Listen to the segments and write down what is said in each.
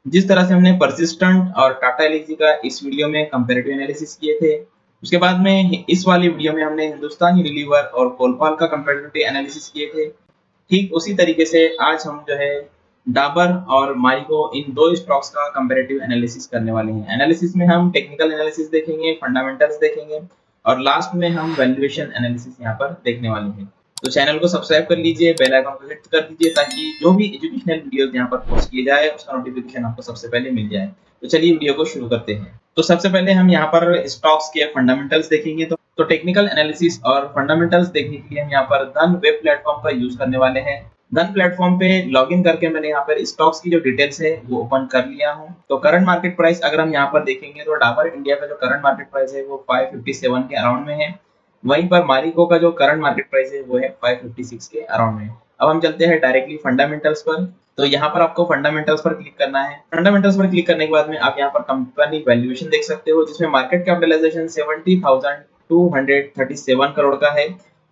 जिस तरह से हमने परसिस्टेंट और टाटा एलएक्सी का इस वीडियो में कंपैरेटिव एनालिसिस किए थे, उसके बाद में इस वाली वीडियो में हमने हिंदुस्तान यूनिलीवर और कोलपाल का कंपैरेटिव एनालिसिस किए थे। ठीक उसी तरीके से आज हम जो है डाबर और मारिको इन दो स्टॉक्स का कंपैरेटिव एनालिसिस करने वाले हैं। एनालिसिस में हम टेक्निकल एनालिसिस देखेंगे, फंडामेंटल्स देखेंगे और लास्ट में हम वैल्यूएशन एनालिसिस यहाँ पर देखने वाले हैं। तो चैनल को सब्सक्राइब कर लीजिए, बेल आइकन को हिट कर दीजिए ताकि जो भी एजुकेशनल वीडियोस यहाँ पर पोस्ट किए जाए उसका नोटिफिकेशन आपको सबसे पहले मिल जाए। तो चलिए वीडियो को शुरू करते हैं। तो सबसे पहले हम यहाँ पर स्टॉक्स के फंडामेंटल्स देखेंगे। तो टेक्निकल एनालिसिस और फंडामेंटल्स देखने के लिए हम यहाँ पर धन वेब प्लेटफॉर्म का यूज करने वाले हैं। धन प्लेटफॉर्म पे लॉगिन करके मैंने यहाँ पर स्टॉक्स की जो डिटेल्स है वो ओपन कर लिया हूँ। तो करंट मार्केट प्राइस अगर हम यहाँ पर देखेंगे तो डाबर इंडिया का जो करंट मार्केट प्राइस है वो 557 के अराउंड में है। वहीं पर मारिको का जो करंट मार्केट प्राइस है वो है 556 के अराउंड में। अब हम चलते हैं डायरेक्टली फंडामेंटल्स पर। तो यहाँ पर आपको फंडामेंटल्स पर क्लिक करना है। फंडामेंटल्स पर क्लिक करने के बाद में आप यहाँ पर कंपनी वैल्यूएशन देख सकते हो, जिसमें मार्केट कैपिटलाइजेशन 70,237 करोड़ का है,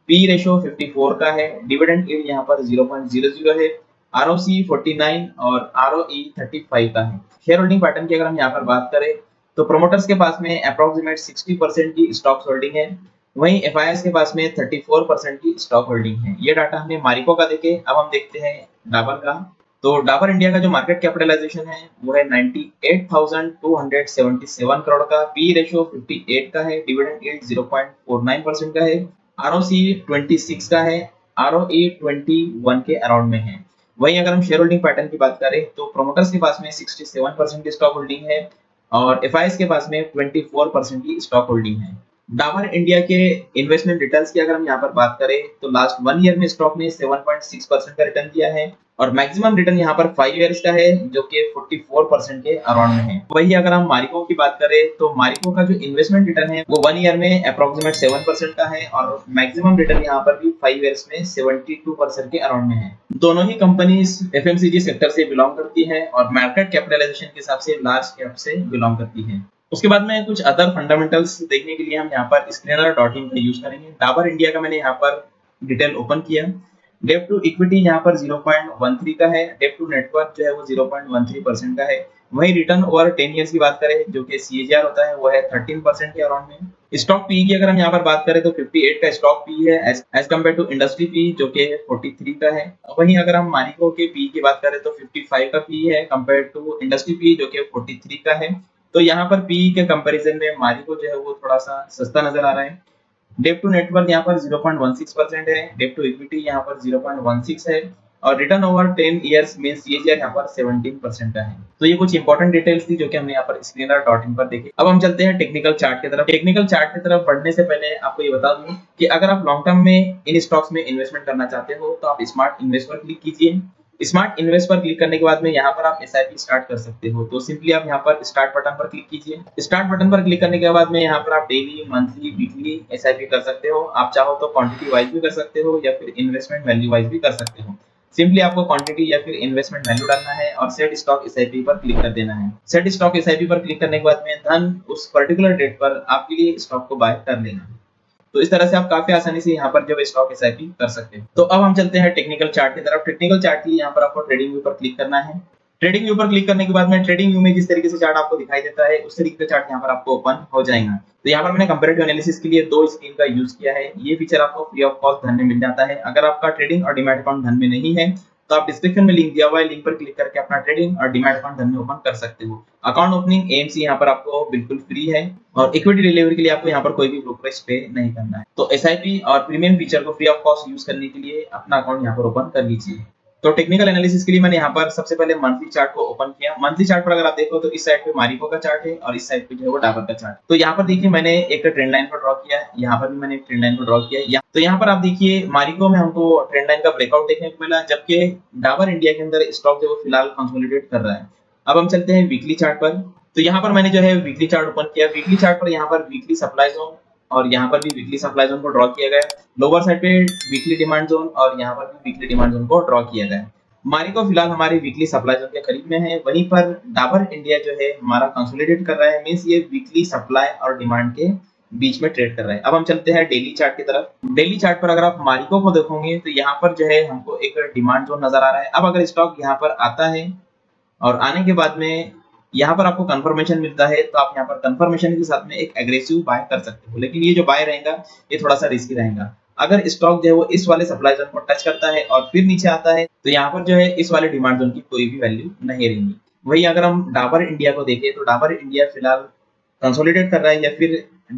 पी रेशो 54 का है, डिविडेंड यील्ड यहाँ पर 0.00 है, आरओसी 49 और आरओई 35 का है। शेयर होल्डिंग पैटर्न की अगर हम यहाँ पर बात करें तो प्रोमोटर्स के पास में अप्रोक्सीमेट 60% की स्टॉक होल्डिंग है, वहीं एफआईएस के पास में 34% की स्टॉक होल्डिंग है। ये डाटा हमने मारिको का देखे। अब हम देखते हैं डाबर का। तो डाबर इंडिया का जो मार्केट कैपिटलाइजेशन है वो है 98,277 करोड़ का, पी रेशियो 58 का है, डिविडेंड यील्ड 0.49% का है, आरओसी 26 का है, आरओई 21 के अराउंड में है। वहीं अगर हम शेयर होल्डिंग पैटर्न की बात करें तो प्रोमोटर्स के पास में 67% की स्टॉक होल्डिंग है और एफआईएस के पास में 24% की स्टॉक होल्डिंग है। डाबर इंडिया के इन्वेस्टमेंट रिटर्न्स की अगर हम यहाँ पर बात करें तो लास्ट 1 ईयर में स्टॉक ने 7.6% का रिटर्न दिया है और मैक्सिमम रिटर्न यहाँ पर 5 ईयर्स का है जो कि 44% के अराउंड में है। वही अगर हम मारिको की बात करें तो मारिको का जो इन्वेस्टमेंट रिटर्न है वो 1 ईयर में अप्रोक्सीमेट 7% का है और मैक्सिमम रिटर्न यहाँ पर भी 5 ईयर्स में 72% के अराउंड में है। दोनों ही कंपनीज एफएमसीजी सेक्टर से बिलोंग करती है और मार्केट कैपिटलाइजेशन के हिसाब से लार्ज कैप से बिलोंग करती है। उसके बाद में कुछ अदर फंडामेंटल्स देखने के लिए हम यहाँ पर स्क्रीनर.इन का यूज करेंगे। डाबर इंडिया का मैंने यहाँ पर डिटेल ओपन किया। डेट टू इक्विटी यहाँ पर 0.13 का है, डेट टू नेटवर्थ जो है वो 0.13% का है। वही रिटर्न ओवर 10 इयर्स की बात करें जो कि सीएजीआर होता है वो है 13% के अराउंड में। स्टॉक पी की अगर हम यहाँ पर बात करें तो 58 का स्टॉक पी है as compare to industry P जो कि 43 का है। वहीं अगर हम मारिको के पी की बात करें तो 55 का पी है कम्पेयर टू इंडस्ट्री पी जो कि 43 का है। तो यहाँ पर पी के कंपैरिजन में मारिको जो है वो थोड़ा सा सस्ता नजर आ रहा है। डेट टू नेटवर्थ यहाँ पर 0.16% है, डेट टू इक्विटी यहाँ पर 0.16 है और return over 10 years means CAGR यहाँ पर 17% का है। तो ये कुछ इंपॉर्टेंट डिटेल्स थी जो कि हमने यहाँ पर स्क्रीनर.इन पर देखी। अब हम चलते हैं टेक्निकल चार्ट की तरफ। टेक्निकल चार्ट की तरफ बढ़ने से पहले आपको ये बता दूं कि अगर आप लॉन्ग टर्म में इन स्टॉक्स में इन्वेस्टमेंट करना चाहते हो तो आप स्मार्ट इन्वेस्ट पर क्लिक कीजिए। स्मार्ट इन्वेस्ट पर क्लिक करने के बाद में यहाँ पर आप एसआईपी स्टार्ट कर सकते हो। तो सिंपली आप यहाँ पर स्टार्ट बटन पर क्लिक कीजिए। स्टार्ट बटन पर क्लिक करने के बाद में यहाँ पर आप डेली, मंथली, वीकली एसआईपी कर सकते हो। आप चाहो तो क्वांटिटी वाइज भी कर सकते हो या फिर इन्वेस्टमेंट वैल्यू वाइज भी कर सकते हो। सिंपली आपको क्वांटिटी या फिर इन्वेस्टमेंट वैल्यू डालना है और सेट स्टॉक एसआईपी पर क्लिक कर देना है। सेट स्टॉक एसआईपी पर क्लिक करने के बाद में धन उस पर्टिकुलर डेट पर आपके लिए स्टॉक को बाय कर लेना है। तो इस तरह से आप काफी आसानी से यहाँ पर जो स्टॉक एसआईपी कर सकते हैं। तो अब हम चलते हैं टेक्निकल चार्ट की तरफ। टेक्निकल चार्ट के लिए यहाँ पर आपको ट्रेडिंग व्यू पर क्लिक करना है। ट्रेडिंग व्यू पर क्लिक करने के बाद में ट्रेडिंग व्यू में जिस तरीके से चार्ट आपको दिखाई देता है उस तरीके का चार्ट यहाँ पर आपको ओपन हो जाएगा। तो यहाँ पर मैंने कंपैरेटिव एनालिसिस के लिए दो स्क्रीन का यूज किया है। ये फीचर आपको फ्री ऑफ कॉस्ट धन में मिल जाता है। अगर आपका ट्रेडिंग और डीमैट अकाउंट धन में नहीं है तो आप डिस्क्रिप्शन में लिंक दिया हुआ है, लिंक पर क्लिक करके अपना ट्रेडिंग और डीमैट अकाउंट धन में ओपन कर सकते हो। अकाउंट ओपनिंग एएमसी यहाँ पर आपको बिल्कुल फ्री है और इक्विटी डिलीवरी के लिए आपको यहाँ पर कोई भी ब्रोकरेज पे नहीं करना है। तो एसआईपी और प्रीमियम फीचर को फ्री ऑफ कॉस्ट यूज करने के लिए अपना अकाउंट यहाँ पर ओपन कर लीजिए। तो टेक्निकल एनालिसिस के लिए मैंने यहाँ पर सबसे पहले मंथली चार्ट को ओपन किया। मंथली चार्ट पर अगर आप देखो तो इस साइड पे मारिको का चार्ट है और इस साइड पे जो है वो डाबर का चार्ट। तो यहाँ पर देखिए मैंने एक ट्रेंड लाइन को ड्रॉ किया, यहाँ पर भी मैंने एक ट्रेंड लाइन को ड्रॉ किया। तो यहाँ पर आप देखिए मारिको में हमको ट्रेंड लाइन का ब्रेकआउट देखने को मिला, जबकि डाबर इंडिया के अंदर स्टॉक जो फिलहाल कंसोलिडेट कर रहा है। अब हम चलते हैं वीकली चार्ट पर। तो यहाँ पर मैंने जो है वीकली चार्ट ओपन किया। वीकली चार्ट पर यहाँ पर वीकली सप्लाई जोन और यहाँ पर भी वीकली सप्लाई जोन को ड्रॉ किया गया। लोअर साइड पे वीकली डिमांड जोन और यहाँ पर भी वीकली डिमांड जोन को ड्रॉ किया गया। मारिको फिलहाल हमारे वीकली सप्लाई जोन के करीब में है, वहीं पर डाबर इंडिया जो है हमारा कंसोलिडेट कर रहा है, मींस ये वीकली सप्लाई और डिमांड के बीच में ट्रेड कर रहा है। अब हम चलते हैं डेली चार्ट की तरफ। डेली चार्ट पर अगर आप मारिको को देखोगे तो यहाँ पर जो है हमको एक डिमांड जोन नजर आ रहा है। अब अगर स्टॉक यहाँ पर आता है और आने के बाद में यहाँ पर आपको कंफर्मेशन मिलता है, तो आप यहाँ पर कंफर्मेशन के साथ में एक एग्रेसिव बाय कर सकते हो। लेकिन ये जो बाय रहेगा ये थोड़ा सा रिस्की रहेगा। अगर स्टॉक जो है वो इस वाले सप्लाई जोन को टच करता है और फिर नीचे आता है, तो यहाँ पर जो है इस वाले डिमांड जोन की कोई भी वैल्यू नहीं रहेगी। वही अगर हम डाबर इंडिया को देखें, तो डाबर इंडिया फिलहाल कंसोलिडेट कर रहा है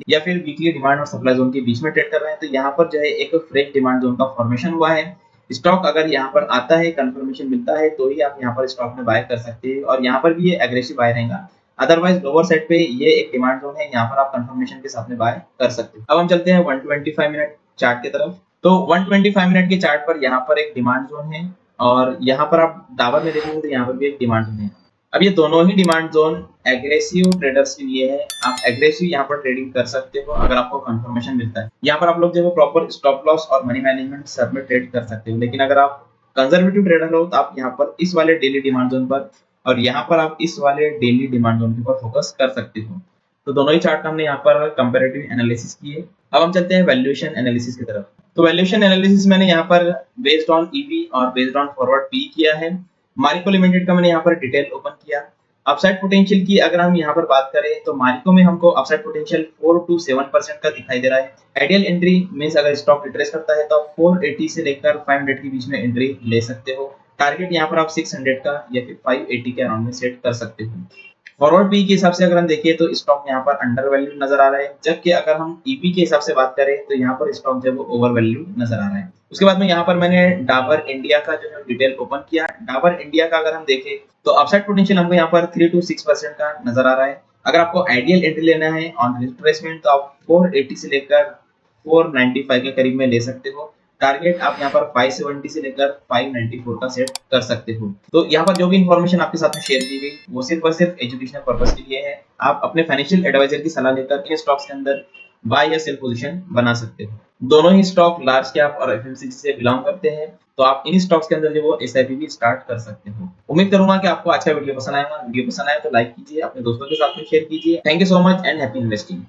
या फिर वीकली डिमांड और सप्लाई जोन के बीच में ट्रेड कर रहे हैं, तो यहाँ पर जो है एक फ्रेश डिमांड जोन का फॉर्मेशन हुआ है। स्टॉक अगर यहाँ पर आता है, कंफर्मेशन मिलता है, तो ही आप यहाँ पर स्टॉक में बाय कर सकते हैं और यहाँ पर भी ये एग्रेसिव बाय रहेगा। अदरवाइज लोअर साइड पे ये एक डिमांड जोन है, यहाँ पर आप कंफर्मेशन के साथ में बाय कर सकते हो। अब हम चलते हैं 125 मिनट चार्ट की तरफ। तो 125 मिनट के चार्ट पर यहाँ पर एक डिमांड जोन है और यहाँ पर आप डाबर में देखेंगे तो यहाँ पर भी एक डिमांड जोन है। अब ये दोनों ही डिमांड जोन एग्रेसिव ट्रेडर्स के लिए है। आप एग्रेसिव यहाँ पर ट्रेडिंग कर सकते हो अगर आपको कंफर्मेशन मिलता है। यहाँ पर आप लोग जो है प्रॉपर स्टॉप लॉस और मनी मैनेजमेंट सब में ट्रेड कर सकते हो। लेकिन अगर आप कंजर्वेटिव ट्रेडर हो तो आप यहाँ पर इस वाले डेली डिमांड जोन पर और यहाँ पर आप इस वाले डेली डिमांड जोन के ऊपर फोकस कर सकते हो। तो दोनों ही चार्ट हमने यहाँ पर कंपेरेटिव एनालिसिस किए। अब हम चलते हैं वैल्यूएशन एनालिसिस की तरफ। तो वैल्यूएशन एनालिसिस मैंने यहाँ पर बेस्ड ऑन ईवी और बेस्ड ऑन फॉरवर्ड पी किया है। मारिको लिमिटेड का मैंने यहाँ पर डिटेल ओपन किया। अपसाइड पोटेंशियल की अगर हम यहाँ पर बात करें तो मारिको में हमको अपसाइड पोटेंशियल 4 to 7% का दिखाई दे रहा है। आइडियल एंट्री मींस अगर स्टॉक रिट्रेस करता है तो आप 480 से लेकर 500 के बीच में एंट्री ले सकते हो। टारगेट यहाँ पर आप 600 का या फिर 580 के अराउंड में सेट कर सकते हो। फॉरवर्ड पी के हिसाब से अगर हम देखें तो स्टॉक यहाँ पर अंडर वैल्यू नजर आ रहा है, जबकि अगर हम ईपी के हिसाब से बात करें तो यहाँ पर स्टॉक जो है वो ओवर वैल्यू नजर आ रहा है। उसके बाद में यहाँ पर मैंने डाबर इंडिया का जो है डिटेल ओपन किया। डाबर इंडिया का अगर हम देखें तो अपसाइड पोटेंशियल हमको यहाँ पर 3 to 6% का नजर आ रहा है। अगर आपको आइडियल एंट्री लेना है ऑन रिट्रेसमेंट तो आप 480 से लेकर 495 के करीब में ले सकते हो। टारगेट आप यहाँ पर 570 से लेकर 594 का सेट कर सकते हो। तो यहाँ पर जो भी इंफॉर्मेशन आपके साथ में शेयर की गई वो सिर्फ और सिर्फ एजुकेशनल पर्पस के लिए है। आप अपने फाइनेंशियल एडवाइजर की सलाह लेकर इन स्टॉक्स के अंदर बाय या सेल पोजीशन बना सकते हो। दोनों ही स्टॉक लार्ज कैप और एफएमसीजी से बिलोंग करते हैं, तो आप इन स्टॉक्स के अंदर जो वो एसआईपी भी स्टार्ट कर सकते हो। उम्मीद करूंगा कि आपको आज का वीडियो पसंद आएगा। वीडियो पसंद आए तो लाइक कीजिए, अपने दोस्तों के साथ में शेयर कीजिए। Thank you so much and happy investing.